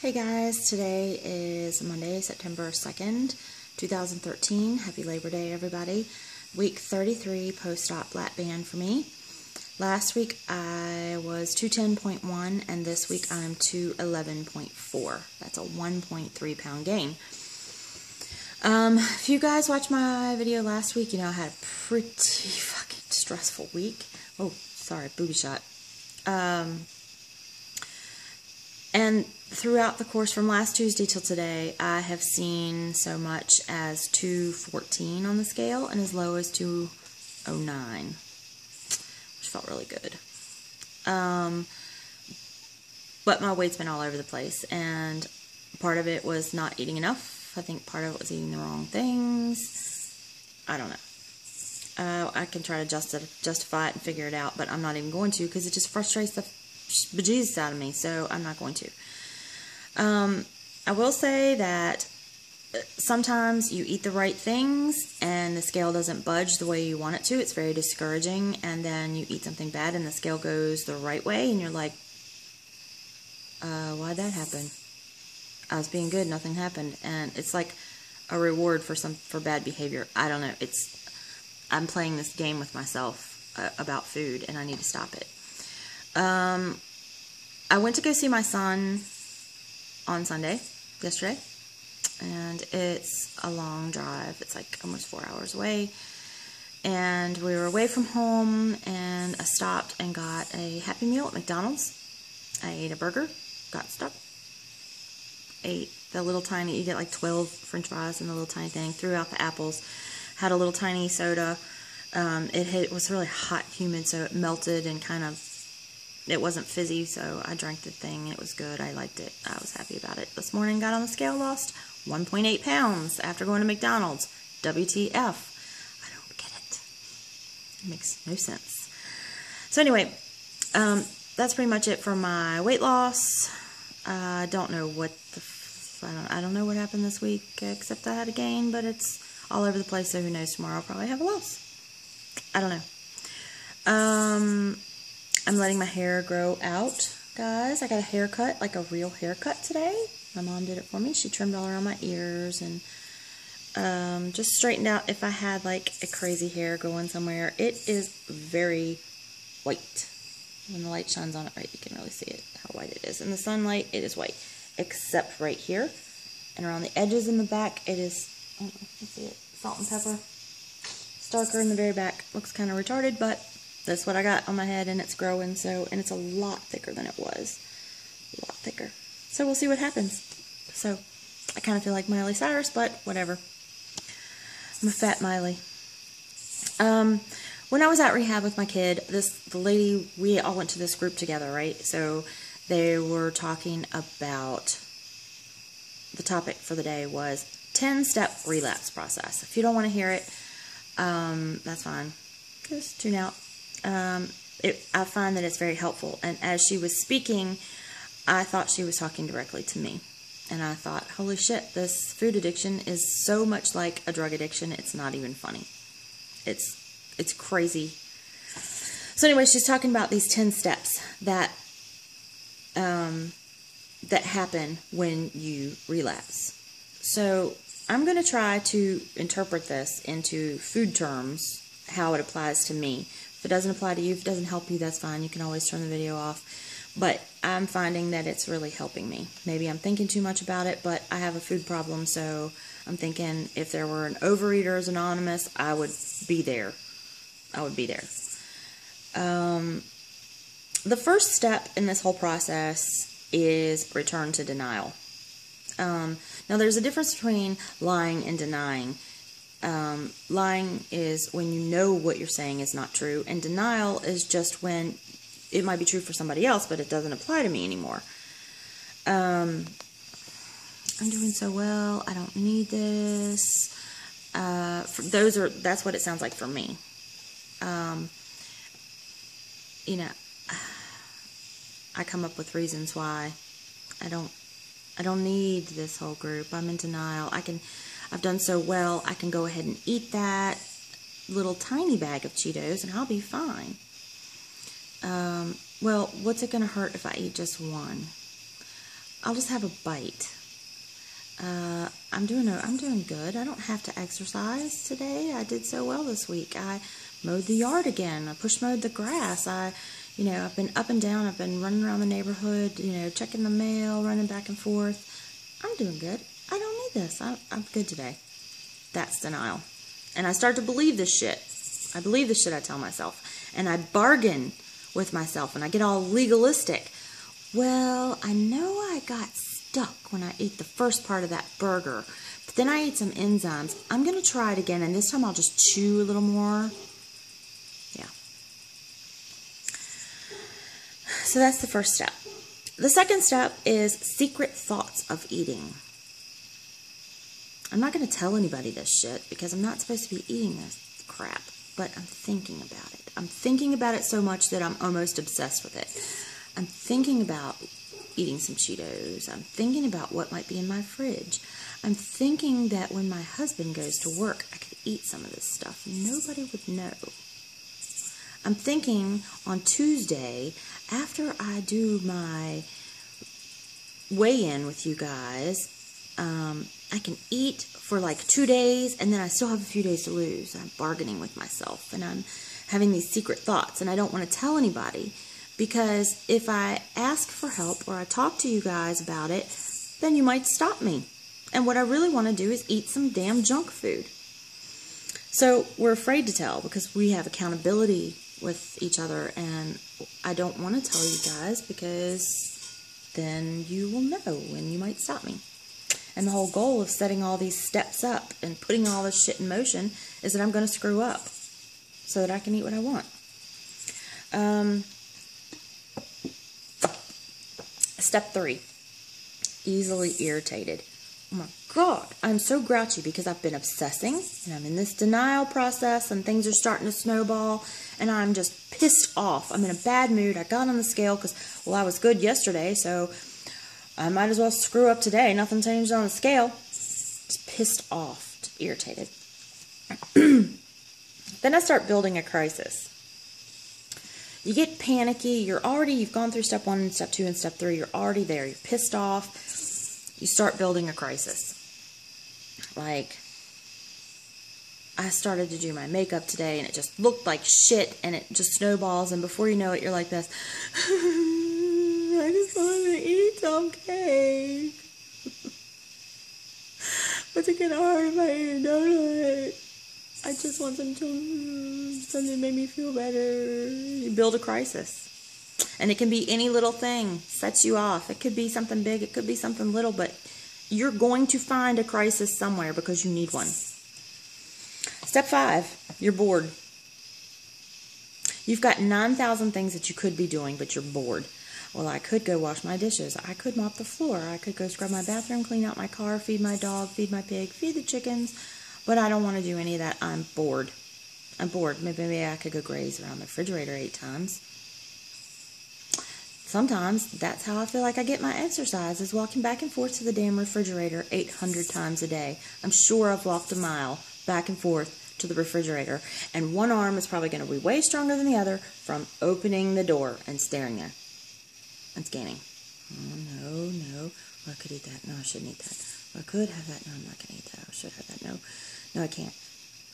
Hey guys, today is Monday, September 2nd, 2013. Happy Labor Day, everybody. Week 33 post-op lapband for me. Last week I was 210.1 and this week I'm 211.4. That's a 1.3 pound gain. If you guys watched my video last week, you know I had a pretty fucking stressful week. Oh, sorry, booby shot. And throughout the course from last Tuesday till today, I have seen so much as 214 on the scale and as low as 209, which felt really good. But my weight's been all over the place, and part of it was not eating enough. I think part of it was eating the wrong things. I don't know. I can try to justify it and figure it out, but I'm not even going to because it just frustrates the bejesus out of me, so I'm not going to. I will say that sometimes you eat the right things and the scale doesn't budge the way you want it to. It's very discouraging, and then you eat something bad and the scale goes the right way and you're like, why'd that happen? I was being good, nothing happened. And it's like a reward for bad behavior. I don't know. I'm playing this game with myself about food, and I need to stop it. I went to go see my son on Sunday, yesterday, and it's a long drive. It's like almost 4 hours away, and we were away from home, and I stopped and got a Happy Meal at McDonald's. I ate a burger, got stuck, ate the little tiny, you get like 12 french fries in the little tiny thing, threw out the apples, had a little tiny soda. It was really hot, humid, so it melted and kind of, it wasn't fizzy, so I drank the thing. It was good. I liked it. I was happy about it. This morning, got on the scale, lost 1.8 pounds after going to McDonald's. WTF. I don't get it. It makes no sense. So anyway, that's pretty much it for my weight loss. I don't know what I don't know what happened this week, except I had a gain, but it's all over the place, so who knows, tomorrow I'll probably have a loss. I don't know. I'm letting my hair grow out, guys. I got a haircut, like a real haircut today. My mom did it for me. She trimmed all around my ears and just straightened out if I had like a crazy hair going somewhere. It is very white. When the light shines on it right, you can really see it, how white it is. In the sunlight, it is white, except right here. And around the edges in the back, it is, I don't know if you see it, salt and pepper. It's darker in the very back. Looks kind of retarded, but that's what I got on my head, and it's growing, so, and it's a lot thicker than it was. A lot thicker. So we'll see what happens. So, I kind of feel like Miley Cyrus, but whatever. I'm a fat Miley. When I was at rehab with my kid, the lady, we all went to this group together, right? So, they were talking about, the topic for the day was 10-step relapse process. If you don't want to hear it, that's fine. Just tune out. I find that it's very helpful, and as she was speaking, I thought she was talking directly to me, and I thought, holy shit, this food addiction is so much like a drug addiction, it's not even funny. It's crazy. So anyway, she's talking about these 10 steps that that happen when you relapse. So I'm going to try to interpret this into food terms, how it applies to me. If it doesn't apply to you, if it doesn't help you, that's fine. You can always turn the video off. But I'm finding that it's really helping me. Maybe I'm thinking too much about it, but I have a food problem, so I'm thinking if there were an Overeaters Anonymous, I would be there. I would be there. The first step in this whole process is return to denial. Now, there's a difference between lying and denying. Lying is when you know what you're saying is not true, and denial is just when it might be true for somebody else, but it doesn't apply to me anymore. I'm doing so well, I don't need this. That's what it sounds like for me. You know, I come up with reasons why I don't need this whole group. I'm in denial. I've done so well, I can go ahead and eat that little tiny bag of Cheetos and I'll be fine. Well, what's it going to hurt if I eat just one? I'll just have a bite. I'm doing good. I don't have to exercise today. I did so well this week. I mowed the yard again. I push mowed the grass. I've been up and down. I've been running around the neighborhood, checking the mail, running back and forth. I'm doing good. I don't need this. I'm good today. That's denial. And I start to believe this shit. I believe the shit I tell myself. And I bargain with myself and I get all legalistic. Well, I know I got stuck when I ate the first part of that burger, but then I ate some enzymes. I'm going to try it again, and this time I'll just chew a little more. Yeah. So that's the first step. The second step is secret thoughts of eating. I'm not going to tell anybody this shit because I'm not supposed to be eating this crap, but I'm thinking about it. I'm thinking about it so much that I'm almost obsessed with it. I'm thinking about eating some Cheetos. I'm thinking about what might be in my fridge. I'm thinking that when my husband goes to work, I could eat some of this stuff. Nobody would know. I'm thinking on Tuesday, after I do my weigh-in with you guys, I can eat for like 2 days, and then I still have a few days to lose. I'm bargaining with myself, and I'm having these secret thoughts, and I don't want to tell anybody, because if I ask for help or I talk to you guys about it, then you might stop me. And what I really want to do is eat some damn junk food. So we're afraid to tell because we have accountability with each other, and I don't want to tell you guys because then you will know and you might stop me. And the whole goal of setting all these steps up and putting all this shit in motion is that I'm going to screw up so that I can eat what I want. Step 3, easily irritated. Oh my God, I'm so grouchy because I've been obsessing and I'm in this denial process and things are starting to snowball and I'm just pissed off. I'm in a bad mood. I got on the scale because, well, I was good yesterday, so I might as well screw up today. Nothing changed on the scale. Just pissed off, just irritated. Then I start building a crisis. You get panicky. You've gone through step 1 and step 2 and step 3. You're already there. You're pissed off. You start building a crisis. Like, I started to do my makeup today and it just looked like shit and it just snowballs, and before you know it, you're like this. I just want to eat some cake. What's it gonna hurt if I eat a donut? I just want something to make me feel better. You build a crisis. And it can be any little thing sets you off. It could be something big. It could be something little. But you're going to find a crisis somewhere because you need one. Step 5, you're bored. You've got 9,000 things that you could be doing, but you're bored. Well, I could go wash my dishes. I could mop the floor. I could go scrub my bathroom, clean out my car, feed my dog, feed my pig, feed the chickens. But I don't want to do any of that. I'm bored. I'm bored. Maybe I could go graze around the refrigerator 8 times. Sometimes that's how I feel like I get my exercise, is walking back and forth to the damn refrigerator 800 times a day. I'm sure I've walked a mile back and forth to the refrigerator, and one arm is probably going to be way stronger than the other from opening the door and staring there and scanning. Oh, no. Oh, I could eat that. No, I shouldn't eat that. Oh, I could have that. No, I'm not going to eat that. I should have that. No, I can't.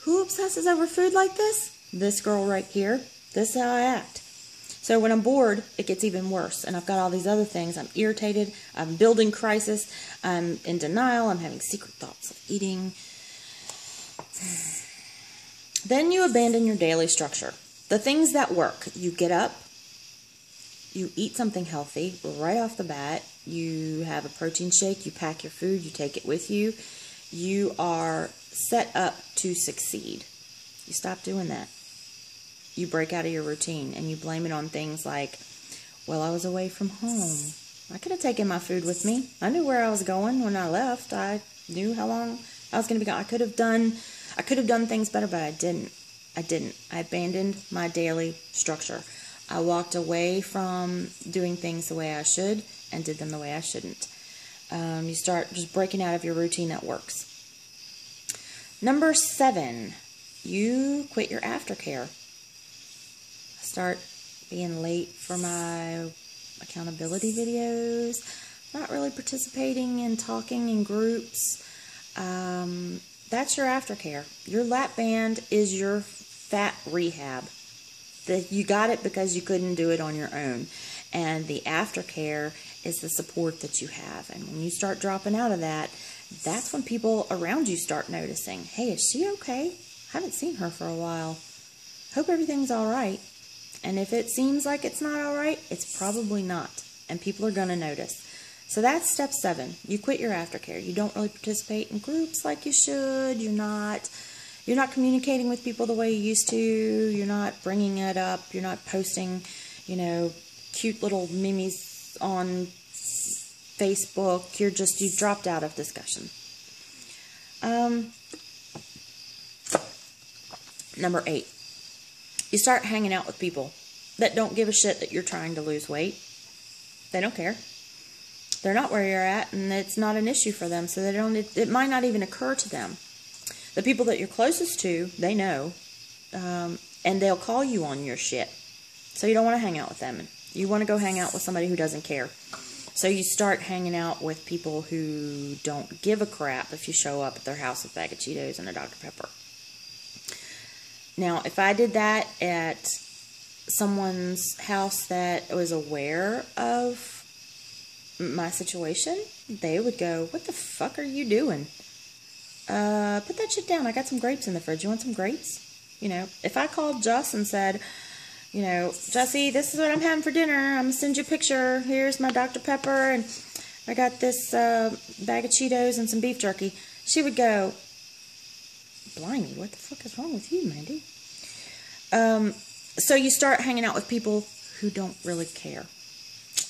Who obsesses over food like this? This girl right here. This is how I act. So when I'm bored, it gets even worse. And I've got all these other things. I'm irritated. I'm building crisis. I'm in denial. I'm having secret thoughts of eating. Then you abandon your daily structure. The things that work. You get up. You eat something healthy right off the bat. You have a protein shake. You pack your food. You take it with you. You are set up to succeed. You stop doing that. You break out of your routine and you blame it on things like, well, I was away from home. I could have taken my food with me. I knew where I was going when I left. I knew how long I was going to be gone. I could have done things better, but I didn't. I abandoned my daily structure. I walked away from doing things the way I should and did them the way I shouldn't. You start just breaking out of your routine that works. Number 7, you quit your aftercare. Start being late for my accountability videos. not really participating in talking in groups, that's your aftercare. Your lap band is your fat rehab. You got it because you couldn't do it on your own. And the aftercare is the support that you have. And when you start dropping out of that, that's when people around you start noticing, hey, is she okay? I haven't seen her for a while. Hope everything's all right. And if it seems like it's not all right, it's probably not. And people are going to notice. So that's step 7. You quit your aftercare. You don't really participate in groups like you should. You're not communicating with people the way you used to. You're not bringing it up. You're not posting, cute little memes on Facebook. You've dropped out of discussion. Number 8. You start hanging out with people that don't give a shit that you're trying to lose weight. They don't care. They're not where you're at, and it's not an issue for them, so it might not even occur to them. The people that you're closest to, they know, and they'll call you on your shit. So you don't want to hang out with them. You want to go hang out with somebody who doesn't care. So you start hanging out with people who don't give a crap if you show up at their house with a bag of Cheetos and a Dr. Pepper. Now, if I did that at someone's house that was aware of my situation, they would go, what the fuck are you doing? Put that shit down. I got some grapes in the fridge. You want some grapes? If I called Jess and said, Jessie, this is what I'm having for dinner. I'm going to send you a picture. Here's my Dr. Pepper, and I got this bag of Cheetos and some beef jerky. She would go, blimey, what the fuck is wrong with you, Mandy? So you start hanging out with people who don't really care.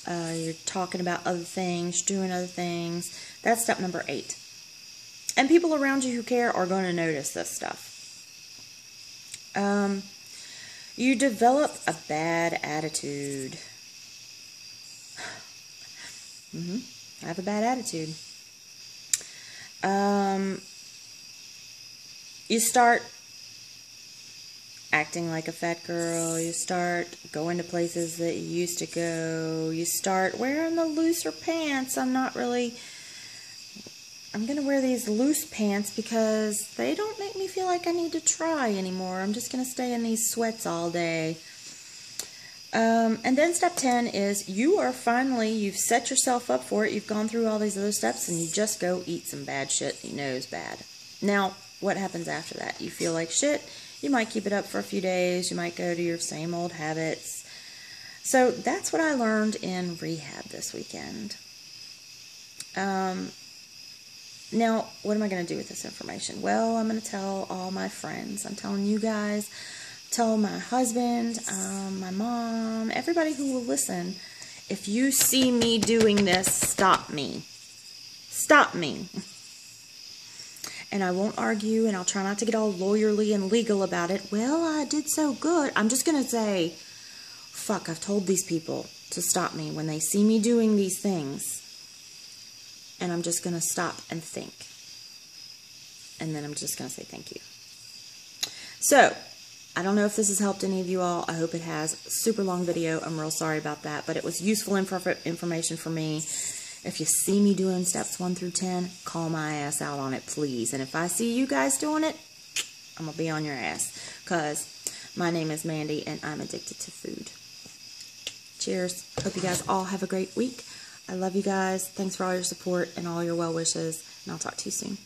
You're talking about other things, doing other things. That's step number 8. And people around you who care are going to notice this stuff. You develop a bad attitude. I have a bad attitude. You start acting like a fat girl. You start going to places that you used to go. You start wearing the looser pants. I'm going to wear these loose pants because they don't make me feel like I need to try anymore. I'm just going to stay in these sweats all day. And then step 10 is you've set yourself up for it. You've gone through all these other steps and you just go eat some bad shit you know is bad. Now, what happens after that? You feel like shit. You might keep it up for a few days. You might go to your same old habits. So that's what I learned in rehab this weekend. Now, what am I going to do with this information? Well, I'm going to tell all my friends. I'm telling you guys, tell my husband, my mom, everybody who will listen. If you see me doing this, stop me. Stop me. And I won't argue, and I'll try not to get all lawyerly and legal about it. Well, I did so good. I'm just going to say, fuck, I've told these people to stop me when they see me doing these things. And I'm just going to stop and think. And then I'm just going to say thank you. So, I don't know if this has helped any of you all. I hope it has. Super long video. I'm real sorry about that. But it was useful information for me. If you see me doing steps 1 through 10, call my ass out on it, please. And if I see you guys doing it, I'm going to be on your ass. Because my name is Mandy, and I'm addicted to food. Cheers. Hope you guys all have a great week. I love you guys. Thanks for all your support and all your well wishes. And I'll talk to you soon.